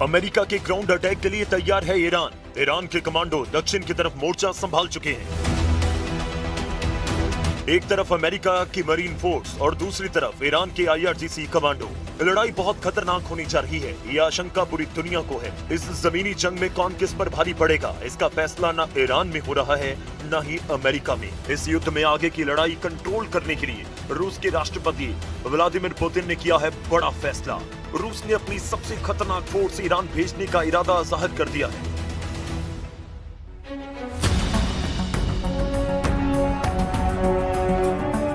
America के ground attack के लिए तैयार है ईरान। ईरान के कमांडो दक्षिण की तरफ मोर्चा संभाल चुके हैं। एक तरफ अमेरिका की मरीन फोर्स और दूसरी तरफ ईरान के IRGC कमांडो। लड़ाई बहुत खतरनाक होने जा रही है, यह आशंका पूरी दुनिया को है। इस जमीनी जंग में कौन किस पर भारी पड़ेगा, इसका फैसला न ईरान में हो रहा है न ही अमेरिका में। इस युद्ध में आगे की लड़ाई कंट्रोल करने के लिए रूस के राष्ट्रपति व्लादिमीर पुतिन ने किया है बड़ा फैसला। रूस ने अपनी सबसे खतरनाक फोर्स ईरान भेजने का इरादा जाहिर कर दिया है।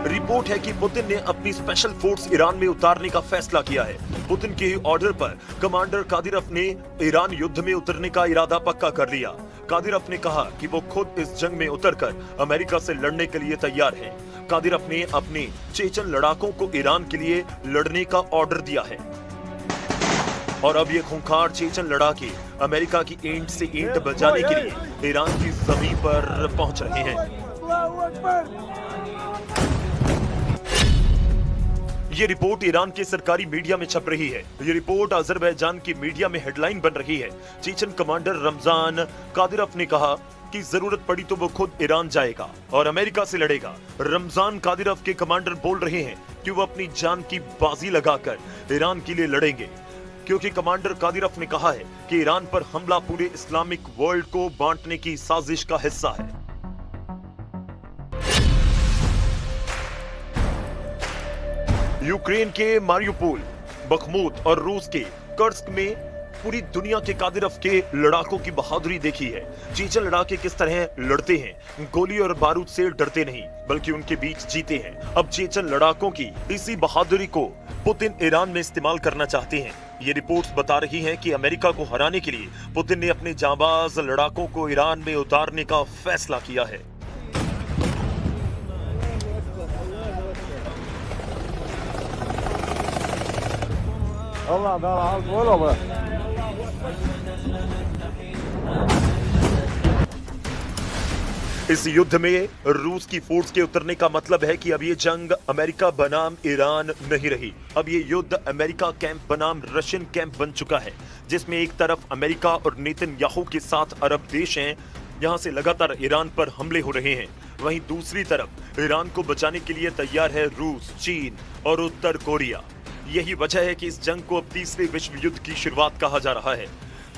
रिपोर्ट है कि पुतिन ने अपनी स्पेशल फोर्स ईरान में उतारने का फैसला किया है। पुतिन के ऑर्डर पर कमांडर कादिरोव ने ईरान युद्ध में उतरने का इरादा पक्का कर लिया। कादिरोव ने कहा कि वो खुद इस जंग में उतरकर अमेरिका से लड़ने के लिए तैयार हैं। कादिरोव ने अपने चेचन लड़ाकों को ईरान के लिए लड़ने का ऑर्डर दिया है और अब ये खूंखार चेचन लड़ाके अमेरिका की ईंट से ईंट बजाने के लिए ईरान की जमीन पर पहुंच रहे हैं। ये रिपोर्ट ईरान के सरकारी मीडिया में छप रही है। ये रिपोर्ट अजरबैजान की मीडिया में हेडलाइन बन रही है। चेचन कमांडर रमजान कादिरोव ने कहा कि जरूरत पड़ी तो वो खुद ईरान जाएगा और अमेरिका से लड़ेगा। रमजान कादिरोव के कमांडर बोल रहे हैं कि वो अपनी जान की बाजी लगाकर ईरान के लिए लड़ेंगे, क्योंकि कमांडर कादिरोव ने कहा है कि ईरान पर हमला पूरे इस्लामिक वर्ल्ड को बांटने की साजिश का हिस्सा है। यूक्रेन के मारियुपोल, बखमूत और रूस के कर्स्क में पूरी दुनिया के कादिरोव के लड़ाकों की बहादुरी देखी है। चेचन लड़ाके किस तरह लड़ते हैं, गोली और बारूद से डरते नहीं बल्कि उनके बीच जीते हैं। अब चेचन लड़ाकों की इसी बहादुरी को पुतिन ईरान में इस्तेमाल करना चाहते हैं। ये रिपोर्ट्स बता रही हैं कि अमेरिका को हराने के लिए पुतिन ने अपने जांबाज लड़ाकों को ईरान में उतारने का फैसला किया है। इस युद्ध में रूस की फोर्स के उतरने का मतलब है कि अब ये जंग अमेरिका बनाम ईरान नहीं रही। अब ये युद्ध अमेरिका कैंप बनाम रशियन कैंप बन चुका है, जिसमें एक तरफ अमेरिका और नेतन्याहू के साथ अरब देश हैं, यहां से लगातार ईरान पर हमले हो रहे हैं। वहीं दूसरी तरफ ईरान को बचाने के लिए तैयार है रूस, चीन और उत्तर कोरिया। यही वजह है कि इस जंग को अब तीसरे विश्व युद्ध की शुरुआत कहा जा रहा है,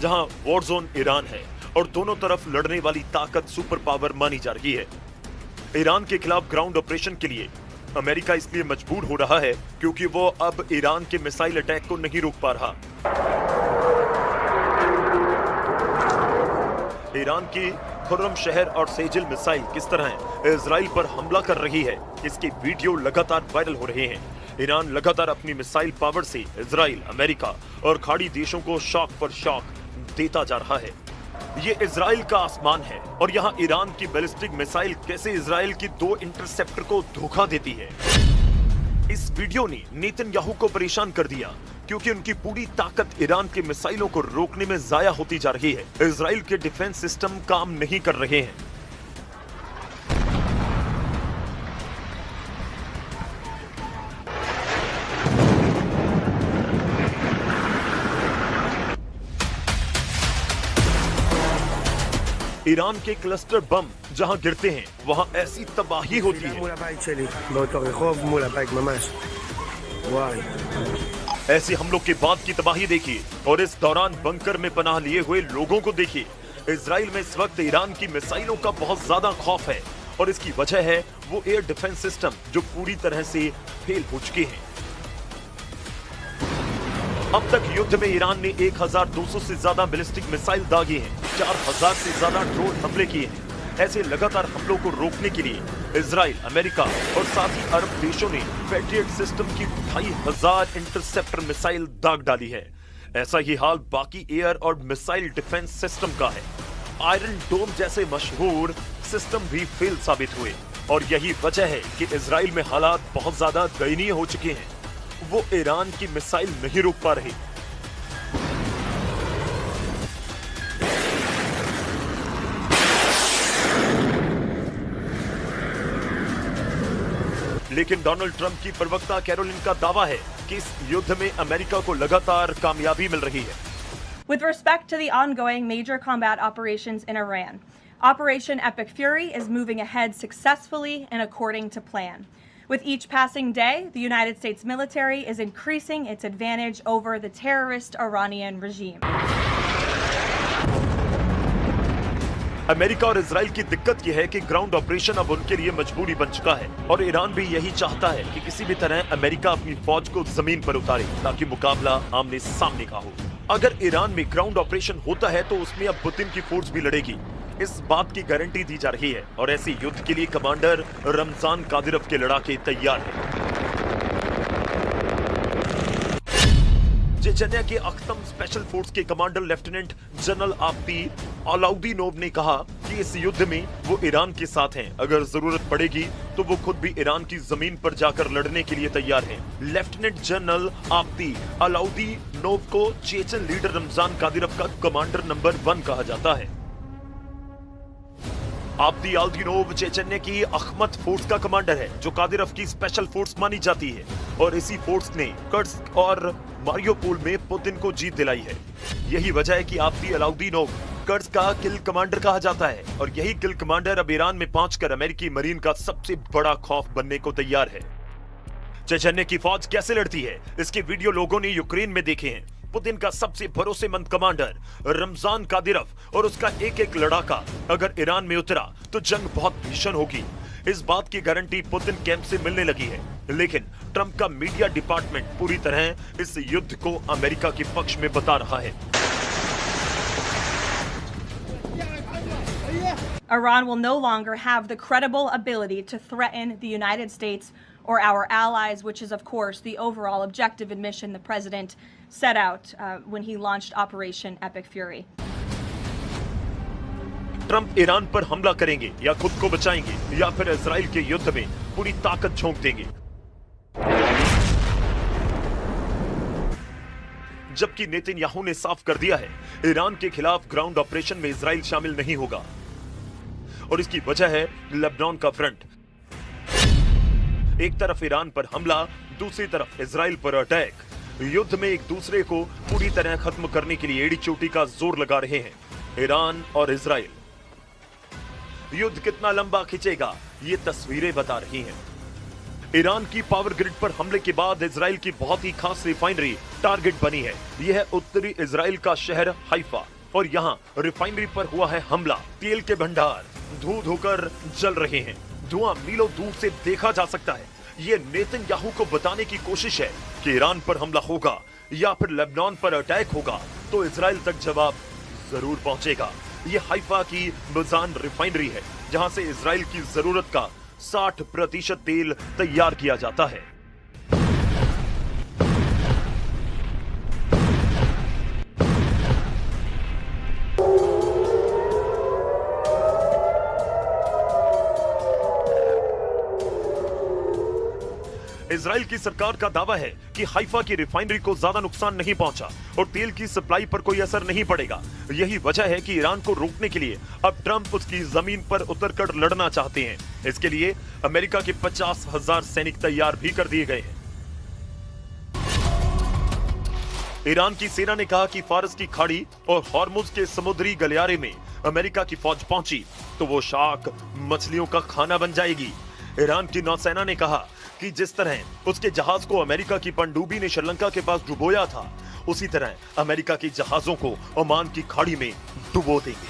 जहां वॉर जोन ईरान है और दोनों तरफ लड़ने वाली ताकत सुपर पावर मानी जा रही है। ईरान के खिलाफ ग्राउंड ऑपरेशन के लिए अमेरिका इसलिए मजबूर हो रहा है क्योंकि वो अब ईरान के मिसाइल अटैक को नहीं रोक पा रहा। ईरान की खुर्रम शहर और सेजिल मिसाइल किस तरह इजराइल पर हमला कर रही है, इसके वीडियो लगातार वायरल हो रहे हैं। ईरान लगातार अपनी मिसाइल पावर से इजराइल, अमेरिका और खाड़ी देशों को शॉक पर शॉक देता जा रहा है। ये इजराइल का आसमान है और यहाँ ईरान की बैलिस्टिक मिसाइल कैसे इजराइल की 2 इंटरसेप्टर को धोखा देती है। इस वीडियो ने नेतन्याहू को परेशान कर दिया क्योंकि उनकी पूरी ताकत ईरान के मिसाइलों को रोकने में जाया होती जा रही है। इजराइल के डिफेंस सिस्टम काम नहीं कर रहे हैं। ईरान के क्लस्टर बम जहां गिरते हैं वहां ऐसी तबाही होती है। ऐसे हमलों के बाद की तबाही देखिए और इस दौरान बंकर में पनाह लिए हुए लोगों को देखिए। इजराइल में इस वक्त ईरान की मिसाइलों का बहुत ज्यादा खौफ है और इसकी वजह है वो एयर डिफेंस सिस्टम जो पूरी तरह से फेल हो चुके हैं। अब तक युद्ध में ईरान ने 1200 से ज्यादा बैलिस्टिक मिसाइल दागे हैं, 4000 से ज्यादा ड्रोन हमले किए हैं। ऐसे लगातार हमलों को रोकने के लिए इजराइल, अमेरिका और साथ ही अरब देशों ने पैट्रियट सिस्टम की 2500 इंटरसेप्टर मिसाइल दाग डाली है। ऐसा ही हाल बाकी एयर और मिसाइल डिफेंस सिस्टम का है। आयरन डोम जैसे मशहूर सिस्टम भी फेल साबित हुए और यही वजह है कि इजराइल में हालात बहुत ज्यादा दयनीय हो चुके हैं। वो ईरान की मिसाइल नहीं रोक पा रहे। लेकिन डोनाल्ड ट्रंप की प्रवक्ता कैरोलिन का दावा है कि इस युद्ध में अमेरिका को लगातार कामयाबी मिल रही है। With respect to the ongoing major combat operations in Iran, Operation Epic Fury is moving ahead successfully and according to plan. With each passing day, the United States military is increasing its advantage over the terrorist Iranian regime. America और Israel की दिक्कत यह है कि ground operation अब उनके लिए मजबूरी बन चुका है और ईरान भी यही चाहता है कि किसी भी तरह अमेरिका अपनी फौज को जमीन पर उतारे ताकि मुकाबला आमने सामने का हो। अगर ईरान में ग्राउंड ऑपरेशन होता है तो उसमें अब पुतिन की फोर्स भी लड़ेगी, इस बात की गारंटी दी जा रही है और ऐसे युद्ध के लिए कमांडर रमजान कादिरव के लड़ाके तैयार हैं। चेचन्या के अख्तम स्पेशल फोर्स के कमांडर लेफ्टिनेंट जनरल आब्दी अलाउद्दीनोव ने कहा कि इस युद्ध में वो ईरान के साथ हैं। अगर जरूरत पड़ेगी तो वो खुद भी ईरान की जमीन पर जाकर लड़ने के लिए तैयार हैं। लेफ्टिनेंट जनरल आब्दी अलाउद्दीनोव को चेचन लीडर रमजान कादिरव का कमांडर नंबर 1 कहा जाता है। आब्दी अलाउद्दीनोव चेचन्या की अखमत फोर्स का कमांडर है जो कादिरव की स्पेशल फोर्स मानी जाती है और इसी फोर्स ने कर्स्क और मारियोपोल में पुतिन को जीत दिलाई है। यही वजह है कि आब्दी अलाउद्दीनोव कर्स्क का किल कमांडर कहा जाता है और यही किल कमांडर अब ईरान में पहुंचकर अमेरिकी मरीन का सबसे बड़ा खौफ बनने को तैयार है। चेचन्या की फौज कैसे लड़ती है, इसके वीडियो लोगों ने यूक्रेन में देखे हैं। पुतिन का सबसे भरोसेमंद कमांडर रमजान कादिरव और उसका एक एक लड़ाका अगर ईरान में उतरा तो जंग बहुत भीषण होगी। इस बात की गारंटी पुतिन कैंप से मिलने लगी है, लेकिन ट्रंप का मीडिया डिपार्टमेंट पूरी तरह इस युद्ध को अमेरिका के पक्ष में बता रहा है। Iran will no longer have the credible ability to threaten the United States or our allies, which is, of course, the overall objective and mission the president set out when he launched Operation Epic Fury. Trump Iran पर हमला करेंगे या खुद को बचाएंगे या फिर Israel के युद्ध में पूरी ताकत झोंक देंगे। जबकि नेतन्याहू ने साफ कर दिया है ईरान के खिलाफ ग्राउंड ऑपरेशन में इजराइल शामिल नहीं होगा और इसकी वजह है लेबनान का फ्रंट। एक तरफ ईरान पर हमला, दूसरी तरफ इजराइल पर अटैक। युद्ध में एक दूसरे को पूरी तरह खत्म करने के लिए एड़ी चोटी का जोर लगा रहे हैं ईरान और इजराइल। युद्ध कितना लंबा खिंचेगा ये तस्वीरें बता रही हैं। ईरान की पावर ग्रिड पर हमले के बाद इजराइल की बहुत ही खास रिफाइनरी टारगेट बनी है। यह है उत्तरी इजराइल का शहर हाइफा और यहाँ रिफाइनरी पर हुआ है हमला। तेल के भंडार धू धोकर जल रहे हैं, धुआं मीलों दूर से देखा जा सकता है। ये नेतन्याहू को बताने की कोशिश है कि ईरान पर हमला होगा या फिर लेबनान पर अटैक होगा तो इजराइल तक जवाब जरूर पहुंचेगा। ये हाइफा की मुजान रिफाइनरी है जहां से इजराइल की जरूरत का 60% तेल तैयार किया जाता है। इजराइल की सरकार का दावा है कि हाइफा की रिफाइनरी को ज्यादा नुकसान नहीं पहुंचा और तेल की सप्लाई पर कोई असर नहीं पड़ेगा। यही वजह है कि ईरान को रोकने के लिए अब ट्रंप उसकी जमीन पर उतरकर लड़ना चाहते हैं। इसके लिए अमेरिका के 50,000 सैनिक तैयार भी कर दिए गए हैं। ईरान की सेना ने कहा कि फारस की खाड़ी और हॉर्मुज के समुद्री गलियारे में अमेरिका की फौज पहुंची तो वो शार्क मछलियों का खाना बन जाएगी। ईरान की नौसेना ने कहा कि जिस तरह उसके जहाज को अमेरिका की पनडुब्बी ने श्रीलंका के पास डुबोया था, उसी तरह अमेरिका के जहाजों को ओमान की खाड़ी में डुबो देंगे।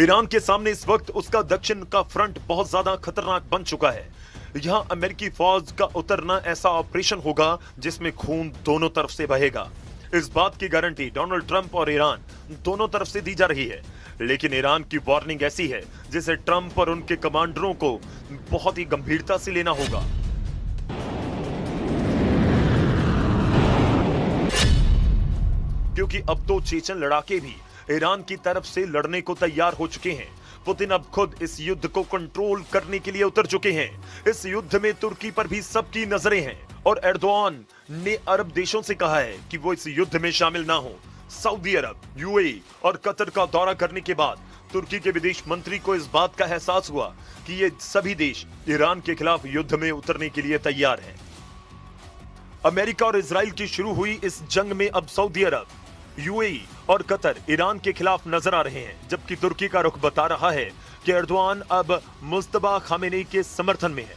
ईरान के सामने इस वक्त उसका दक्षिण का फ्रंट बहुत ज्यादा खतरनाक बन चुका है। यहाँ अमेरिकी फौज का उतरना ऐसा ऑपरेशन होगा जिसमें खून दोनों तरफ से बहेगा। इस बात की गारंटी डोनाल्ड ट्रंप और ईरान दोनों तरफ से दी जा रही है, लेकिन ईरान की वार्निंग ऐसी है जिसे ट्रंप और उनके कमांडरों को बहुत ही गंभीरता से लेना होगा। क्योंकि अब तो चेचन लड़ाके भी ईरान की तरफ से लड़ने को तैयार हो चुके हैं। पुतिन अब खुद इस युद्ध को कंट्रोल करने के लिए उतर चुके हैं। इस युद्ध में तुर्की पर भी सबकी नजरें हैं और एर्दोआन ने अरब देशों से कहा है कि वो इस युद्ध में शामिल ना हो। सऊदी अरब, यूएई और कतर का दौरा करने के बाद तुर्की के विदेश मंत्री को इस बात का एहसास हुआ कि ये सभी देश ईरान के खिलाफ युद्ध में उतरने के लिए तैयार हैं। अमेरिका और इजराइल की शुरू हुई इस जंग में अब सऊदी अरब, यूएई और कतर ईरान के खिलाफ नजर आ रहे हैं, जबकि तुर्की का रुख बता रहा है कि एर्दोआन अब मुस्तफा खामेनी के समर्थन में है।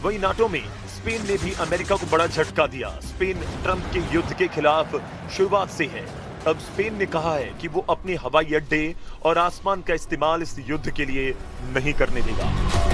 वहीं नाटो में स्पेन ने भी अमेरिका को बड़ा झटका दिया। स्पेन ट्रंप के युद्ध के खिलाफ शुरुआत से है। अब स्पेन ने कहा है कि वो अपने हवाई अड्डे और आसमान का इस्तेमाल इस युद्ध के लिए नहीं करने देगा।